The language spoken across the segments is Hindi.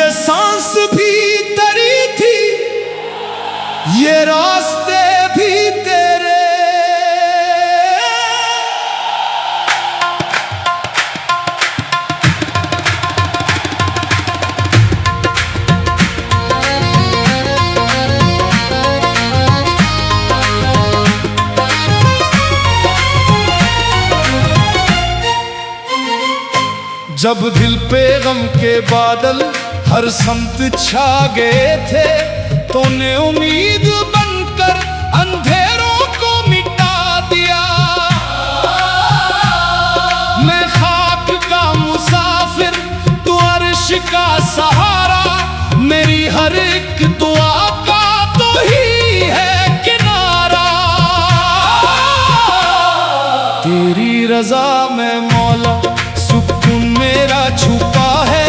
ये सांस भी तेरी थी, ये रास्ते भी तेरे। जब दिल पे गम के बादल हर समत छा गए थे, तूने उम्मीद बनकर अंधेरों को मिटा दिया। मैं खाक का मुसाफिर, तू अर्श का सहारा, मेरी हर एक दुआ का तो ही है किनारा। तेरी रजा में मौला सुकून मेरा छुपा है,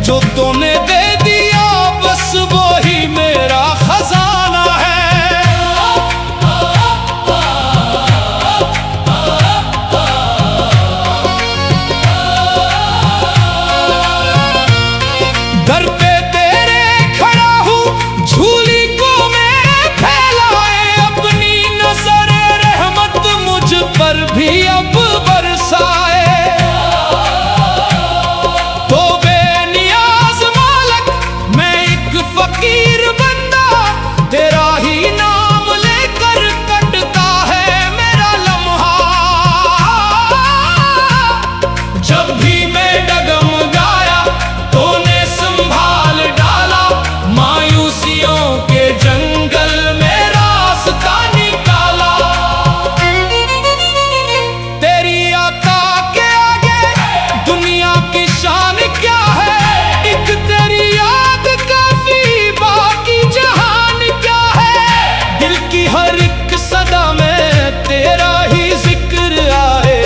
जो तूने दे दिया बस वो ही मेरा खजाना है। दर पे तेरे खड़ा हूँ, झूली को मैं फैलाए, अपनी नजर रहमत मुझ पर भी अब बरसाए। फकीर बंदा तेरा ही नाम लेकर कटता है मेरा लम्हा। जब भी मैं डगमगाया तूने संभाल डाला, मायूसियों के जंगल में रास्ता निकाला। तेरी आता के आगे दुनिया की शान क्या है, एक तेरी हर एक सदा में तेरा ही जिक्र आए,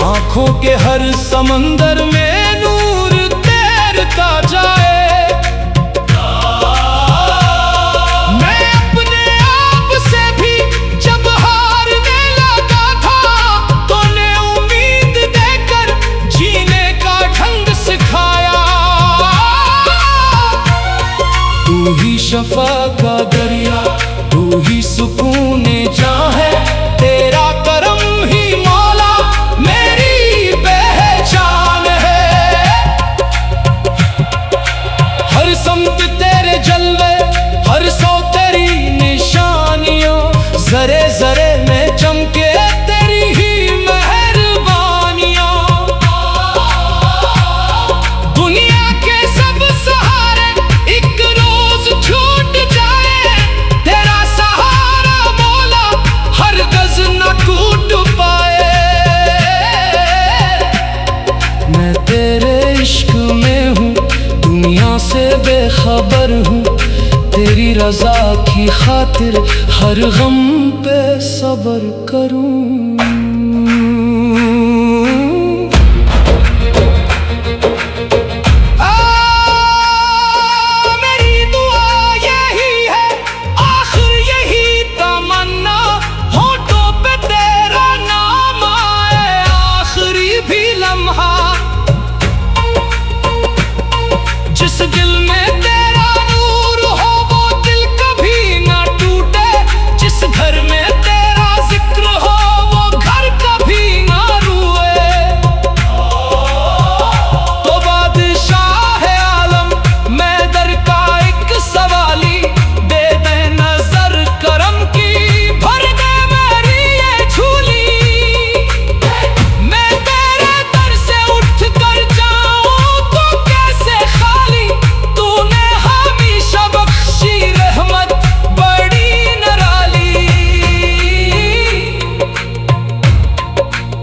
आंखों के हर समंदर में नूर तैरता जाए। मैं अपने आप से भी जब हारने लगा था, तूने उम्मीद देकर जीने का ढंग सिखाया। तू ही शफा का दरिया, तू ही सुकूने जहाँ है, तेरा करम ही मौला मेरी पहचान है। हर समत तेरे जलवे, हर सौ तेरी निशानियों, जरे जरे में चमके तेरी ही मेहरबानियां। दुनिया के सब सहारे एक रोज छूट जाए, तेरा सहारा मौला हर गज न टूट पाए। मैं तेरे इश्क में हूँ, दुनिया से बेखबर हूँ, तेरी रजा की खातिर हर गम पे सब्र करूँ। जिस दिल में तेरा नूर हो वो दिल कभी ना टूटे, जिस घर में तेरा जिक्र हो वो घर कभी ना रुए। तो बादशाह आलम मैं दर का एक सवाली, दे दे नजर करम की, भर दे मेरी ये झूली। मैं तेरे दर से उठ कर जाऊं तो कैसे खाली, तूने हमेशा बख्शी रहमत बड़ी निराली।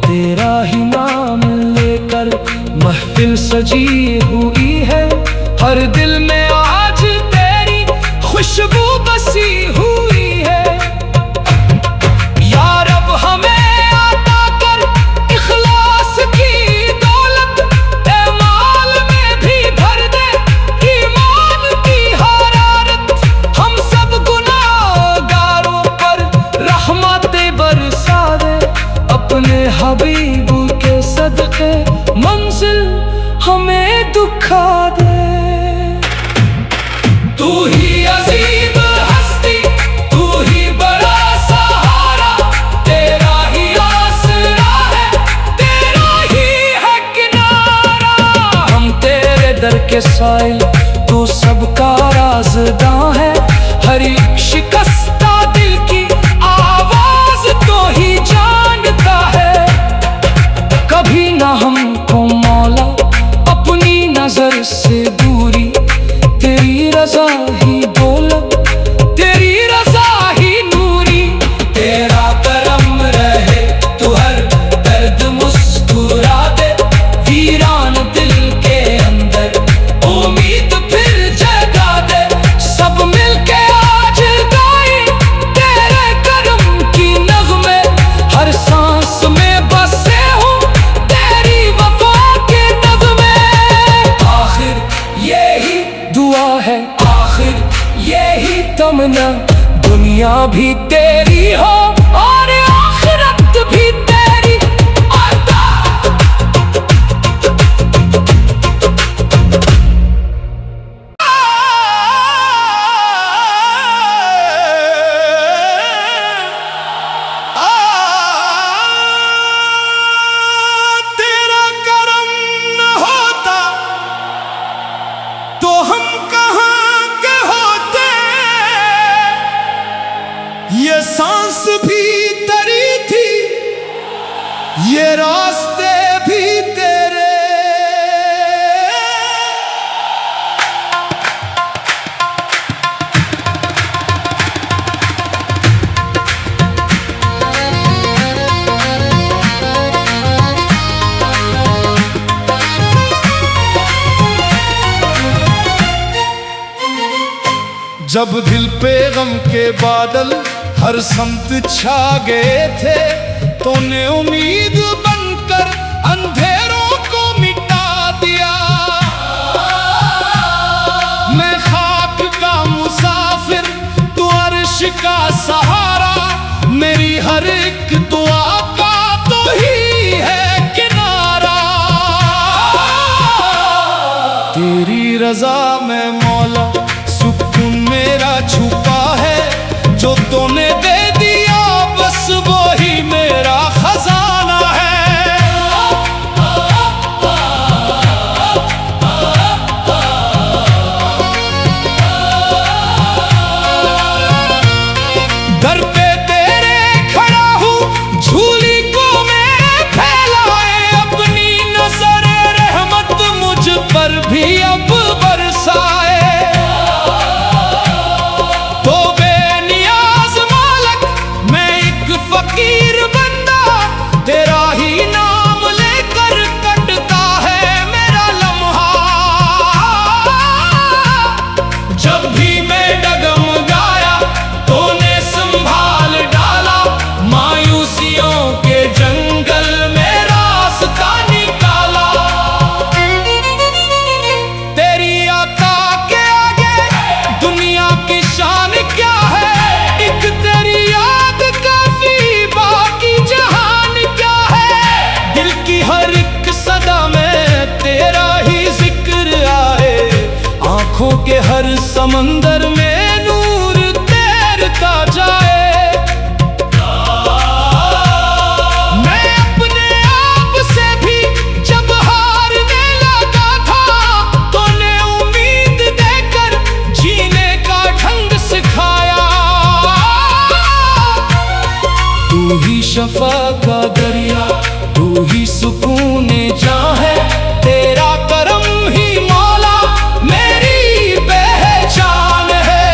तेरा ही नाम लेकर महफिल सजी हुई है, हर दिल में आज तेरी खुशबू बसी हुई है। यार अब हमें आता कर इखलास की दौलत, ऐमाल में भी भर दे ईमान की हरारत। हम सब गुनाहगारों पर रहमतें बरसा दे, अपने हबीब के सदके मंजिल हमें दुखा दे। के साइल तो सबका राज़दां है। हर एक शिकस्ता दिल की आवाज तो ही जानता है। कभी ना हमको मौला अपनी नजर से दूरी, तेरी रजा ही दौलत, तेरी रजा ही नूरी। तेरा करम रहे तू हर दर्द मुस्कुरा दे, वीरान दिल के अंदर उम्मीद फिर जगा दे। सब मिलके आज गाए तेरे करम की नगमे, हर सांस में बसे हूँ तेरी वफा के नगमे। आखिर यही दुआ है, आखिर यही तमन्ना, दुनिया भी तेरी हो और आखिरत भी तेरी। तेरा करम न होता तो हम कहाँ के होते, ये सांस भी तेरी थी, ये रास्ते भी तेरे। जब दिल पे गम के बादल हर समत छा गए थे, तूने उम्मीद बनकर अंधेरों को मिटा दिया। मैं खाक का मुसाफिर, तू अर्श का सहारा, मेरी हर एक दुआ का तो ही है किनारा। तेरी रजा में मौला सुकून मेरा छुपा है, जो तूने दे दिया बस वो ही मेरा खजाना है। दर पे तेरे खड़ा हूँ, झूली को मैं फैलाए, अपनी नजर रहमत मुझ पर भी अब बरसाए। फकीर बंदा तेरा ही नाम लेकर कटता है मेरा लम्हा। जब भी मैं डगमगाया तूने संभाल डाला, मायूसियों के जंगल में रास्ता निकाला। तेरी अता के आगे दुनिया की शान क्या है, एक तेरी याद काफी, बाकी जहान क्या है। दिल की हर एक सदा में तेरा ही जिक्र आए, आंखों के हर समंदर में नूर तैरता जाए। मैं अपने आप से भी जब हारने लगा था, तूने उम्मीद देकर जीने का ढंग सिखाया। तू ही शफा का दरिया, तू ही सुकून जहाँ है, तेरा करम ही मौला मेरी पहचान है।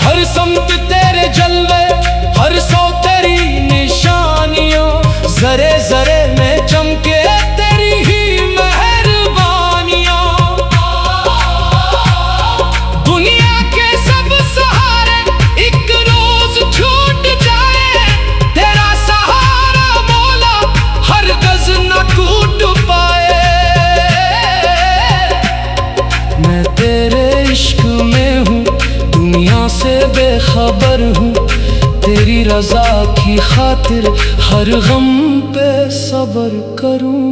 हर समत तेरे जलवे, हर सौ तेरी निशानियों, जरे जरे में चमके तेरी ही मेहरबानियां। दुनिया के सब सहारे एक रोज छूट जाए, तेरा सहारा मौला हर गज न टूट पाए। मैं तेरे इश्क में हूँ, दुनिया से बेखबर हूँ, तेरी रजा की खातिर हर गम पे सब्र करूँ।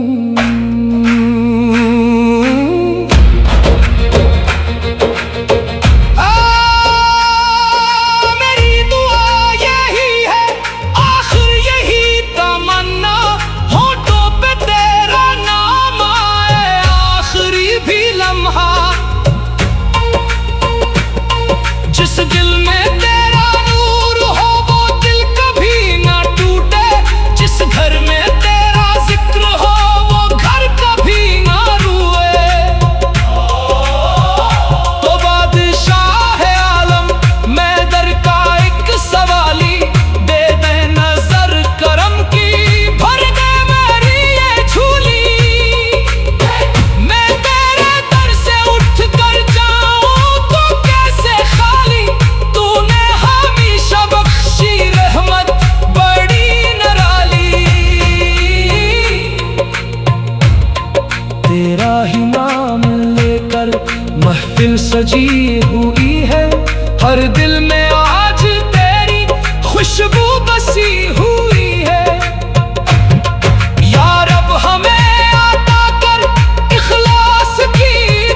आखिर यही तमन्ना, होठों पे तेरा नाम आए। सजी हुई है, हर दिल में आज तेरी खुशबू बसी हुई है। या रब हमें अता कर इखलास की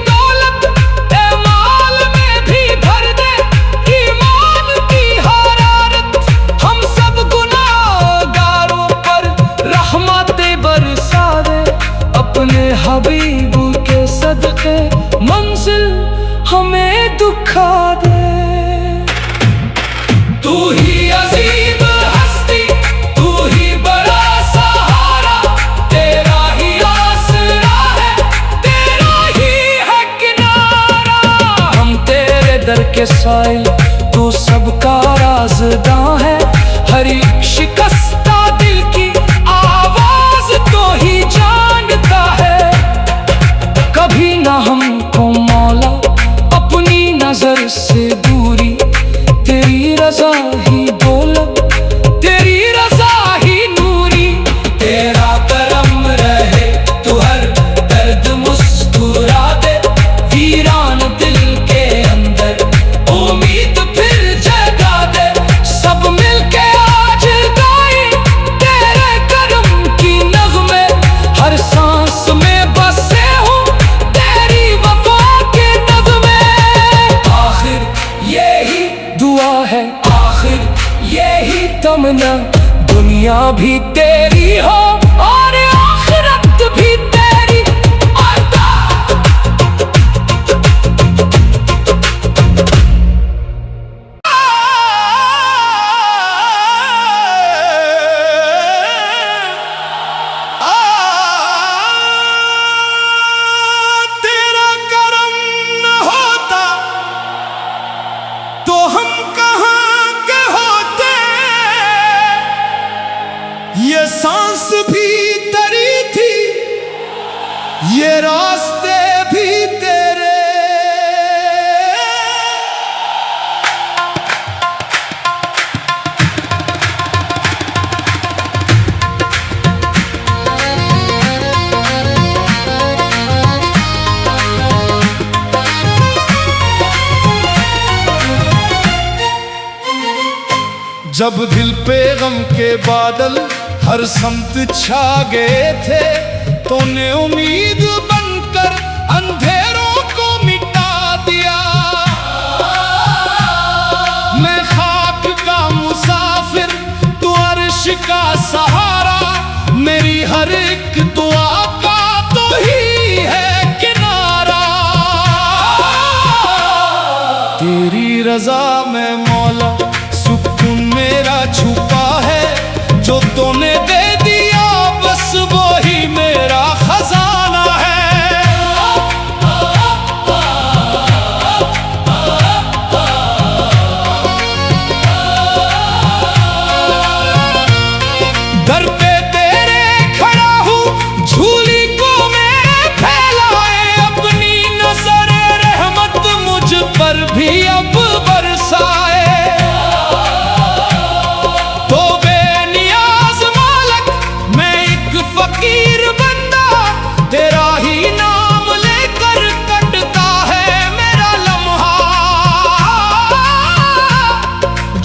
दौलत, ऐमाल में भी भर दे ईमान की हरारत। हम सब गुनाहगारों पर रहमतें बरसा दे, अपने हबीब के सदके मंजिल हमें दुखा दे। तू ही अजीम हस्ती, तू ही बड़ा सहारा, तेरा ही आसरा है, तेरा ही है किनारा। हम तेरे दर के साइल, तू सबका राज़दां है, हर एक शिकस्ता दिल की आवाज तो ही जानता है। कभी ना हमको मौला अपनी नजर से दूरी, तेरी रजा ही दौलत, तेरी रजा ही नूरी। तेरा करम रहे तू हर दर्द मुस्कुरा दे, वीरान दिल के अंदर उम्मीद फिर जगा दे। सब मिलके आज गाए तेरे करम की नगमे, हर सांस में बसे हूँ तेरी वफा के नगमे। आखिर यही दुआ है, आखिर यही तमन्ना, दुनिया भी तेरी हो और आखिरत भी तेरी। आता तेरा करम न होता तो हम कहाँ के होते, ये सांस भी तेरी थी, ये रास्ते भी तेरे। जब दिल पे गम के बादल हर समत छा गए थे, तूने उम्मीद बनकर अंधेरों को मिटा दिया। मैं खाक का मुसाफिर, तू अर्श का सहारा, मेरी हर एक दुआ का तो ही है किनारा। तेरी रजा में मौला सुकून मेरा छुपा है, जो तूने दे दिया बस वो ही मेरा खजाना है। दर पे तेरे खड़ा हूँ, झूली को मैं फैलाए, अपनी नजर रहमत मुझ पर भी अब बरसाए। फकीर बंदा तेरा ही नाम लेकर कटता है मेरा लम्हा।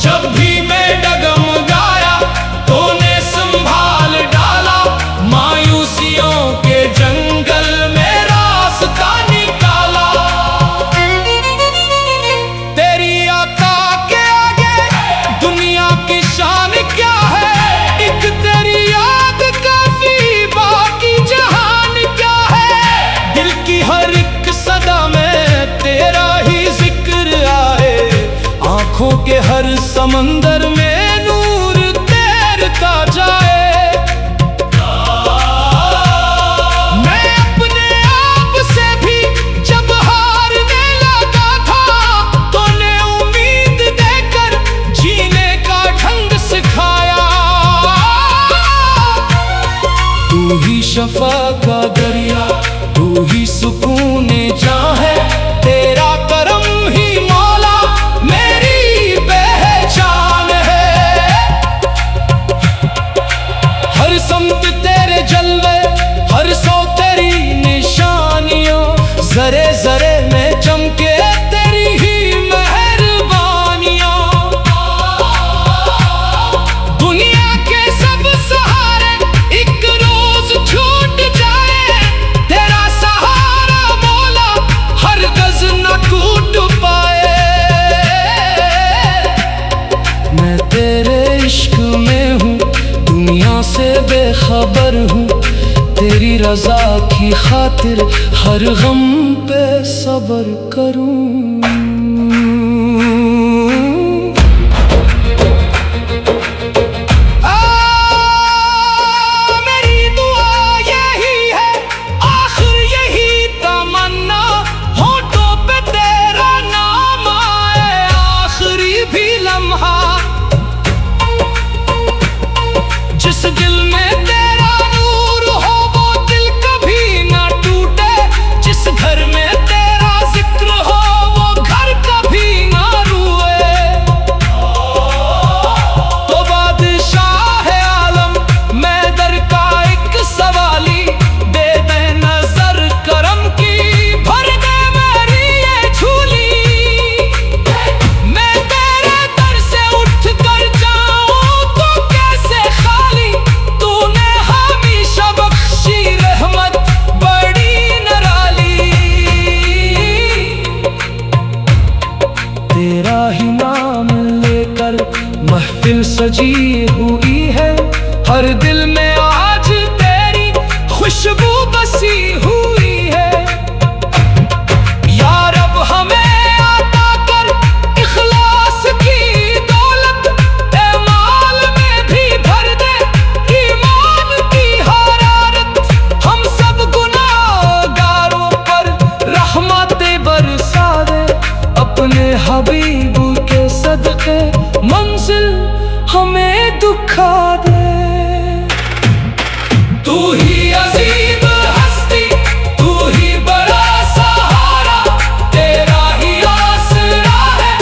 जब भी मैं डगमगाया तूने संभाल डाला, मायूसियों के जंगल में रास्ता निकाला। तेरी अता के आगे दुनिया की शान क्या है, एक तेरी याद काफी, बाकी जहान क्या है। दिल की हर एक सदा में तेरा ही जिक्र आए, आंखों के हर समंदर में नूर तैरता जाए। मैं अपने आप से भी जब हारने लगा था, तूने उम्मीद देकर जीने का ढंग सिखाया। तू ही शफा का दरिया, तू ही सुकून जहाँ है, तेरा करम ही मौला मेरी पहचान है। हर समत तेरे जलवे, हर सौ तेरी निशानियों, जरे जरे में चमके बेखबर हूँ, तेरी रजा की खातिर हर गम पे सब्र करूँ। जिस दिल में तेरा नूर हो वो दिल कभी ना टूटे, जिस घर में तेरा जिक्र हो वो घर कभी ना रुए। तो बादशाह आलम मैं दर का एक सवाली, दे दे नजर करम की, भर दे मेरी ये झोली। मैं तेरे दर से उठ कर जाऊं तो कैसे खाली, तूने हमेशा बख्शी रहमत बड़ी निराली। तेरा ही नाम लेकर महफिल सजी हुई है, हर दिल में आज तेरी खुशबू बसी हुई है। या रब हमें अता कर इखलास की दौलत, ऐमाल में भी भर दे ईमान की हरारत। हम सब गुनाहगारों पर रहमतें बरसा दे, अपने हबीब के सदके मंजिल हमें दुखा दे। तू ही अजीम हस्ती, तू ही बड़ा सहारा, तेरा ही आसरा है,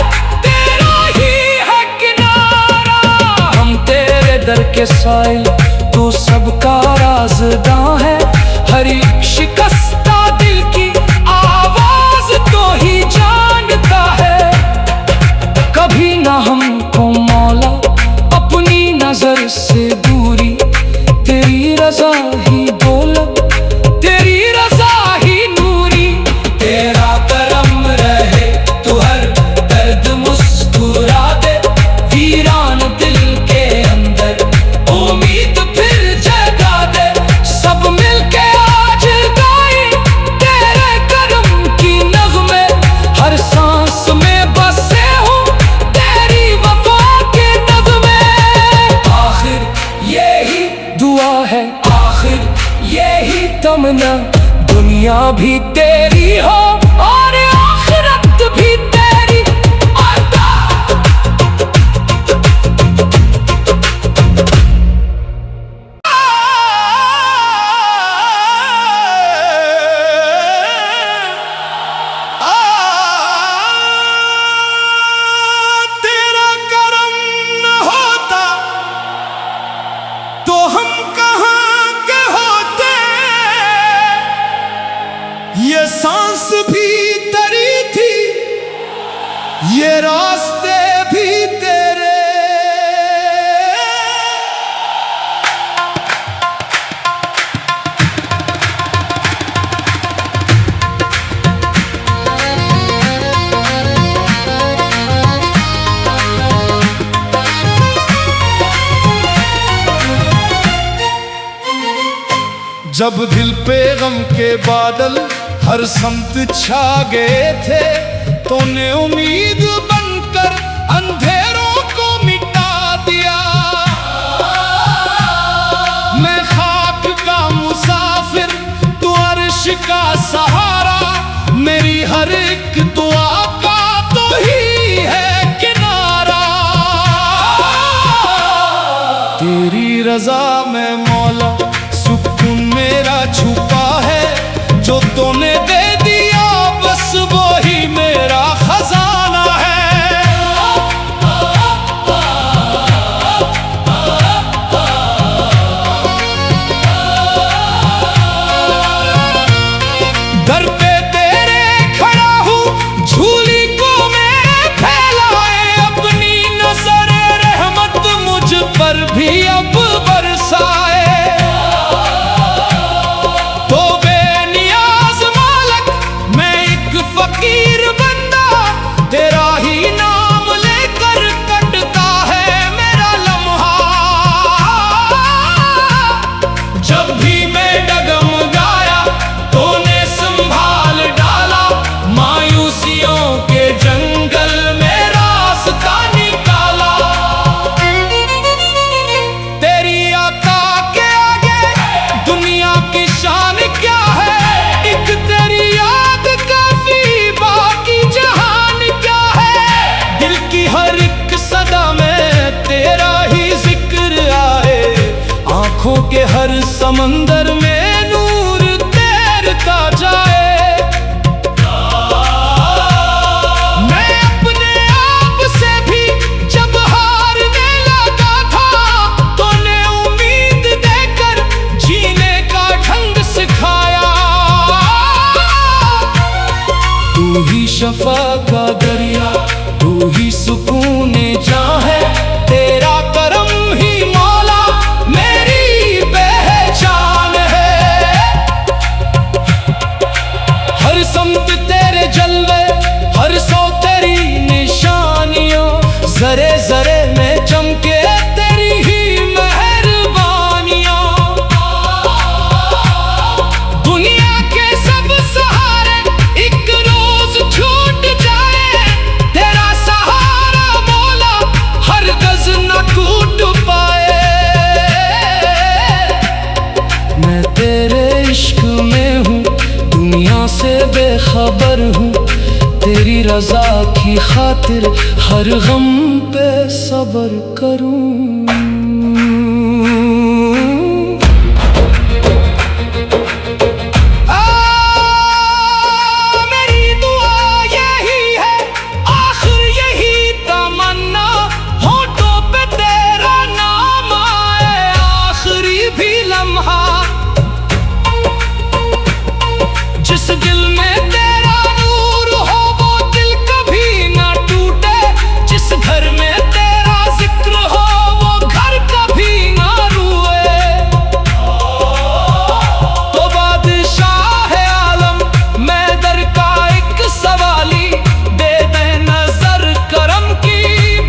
तेरा ही है किनारा। हम तेरे दर के साइल, तू सबका राज़दां है, हर एक शिकस्ता दिल की आवाज तो ही जानता है। कभी ना हमको मौला अपनी नजर से दूरी, तेरी रजा ही दौलत, तेरी रजा ही नूरी। तेरा करम रहे तू हर दर्द मुस्कुरा दे, वीरान दिल के अंदर उम्मीद फिर जगा दे। सब मिलके आज गाए तेरे करम की नगमे, हर सांस में बसे हूँ तेरी वफा के नगमे। आखिर यही दुआ है, आखिर यही तमन्ना, दुनिया भी तेरी हो और आखिरत भी तेरी। अता तेरा करम न होता तो हम कहाँ के होते, ये सांस भी तेरी थी, ये रास्ते भी तेरे। जब दिल पे गम के बादल हर समत छा गए थे, तूने उम्मीद बनकर अंधेरों को मिटा दिया। मैं खाक का मुसाफिर, तू अर्श का सहारा, मेरी हर एक दुआ का तो ही है किनारा। तेरी रजा में मौला सुकून मेरा छुपा है, जो तूने दे दिया बस वो ही मेरा खजाना है। दर पे तेरे खड़ा हूँ, झूली को मेरे फैलाए, अपनी नजर रहमत मुझ पर भी अब बरसाए। हर समंदर में नूर तैरता जाए। मैं अपने आप से भी जब हारने लगा था, तूने उम्मीद देकर जीने का ढंग सिखाया। तू ही शफा का दरिया, तू ही सुकून जहाँ है, तेरा करम ही मौला मेरी पहचान है। हर समत तेरे जलवे, हर सौ तेरी निशानियां, जरे जरे में चमके तेरी ही मेहरबानियां। दुनिया के सब सहारे एक रोज छूट जाए, तेरा सहारा मौला हर गज न टूट पाए। मैं तेरे इश्क में हूँ, दुनिया से बेखबर हूँ, तेरी रजा की खातिर हर गम पे सब्र करूँ। मेरी दुआ यही है, आखिर यही तमन्ना, होठों पे तेरा नाम आए आखिरी भी लम्हा। जिस दिल में तेरा नूर हो वो दिल कभी ना टूटे, जिस घर में तेरा जिक्र हो वो घर कभी ना रुए। तो बादशाह आलम मैं दर का एक सवाली, दे दे नजर करम की,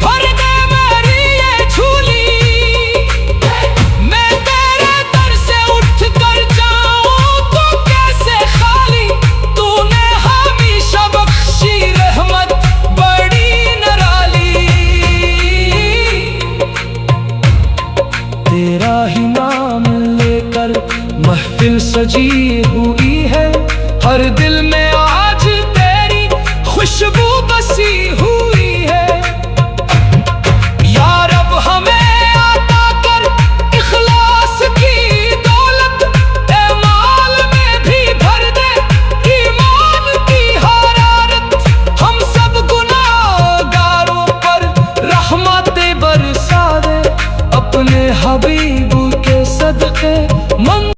भर दे मेरी ये झोली। मैं तेरे दर से उठ कर जाऊं तो कैसे खाली, तूने हमेशा बख्शी रहमत बड़ी निराली। तेरा ही नाम लेकर महफिल सजी हुई है, हर दिल में आज तेरी खुशबू बसी हुई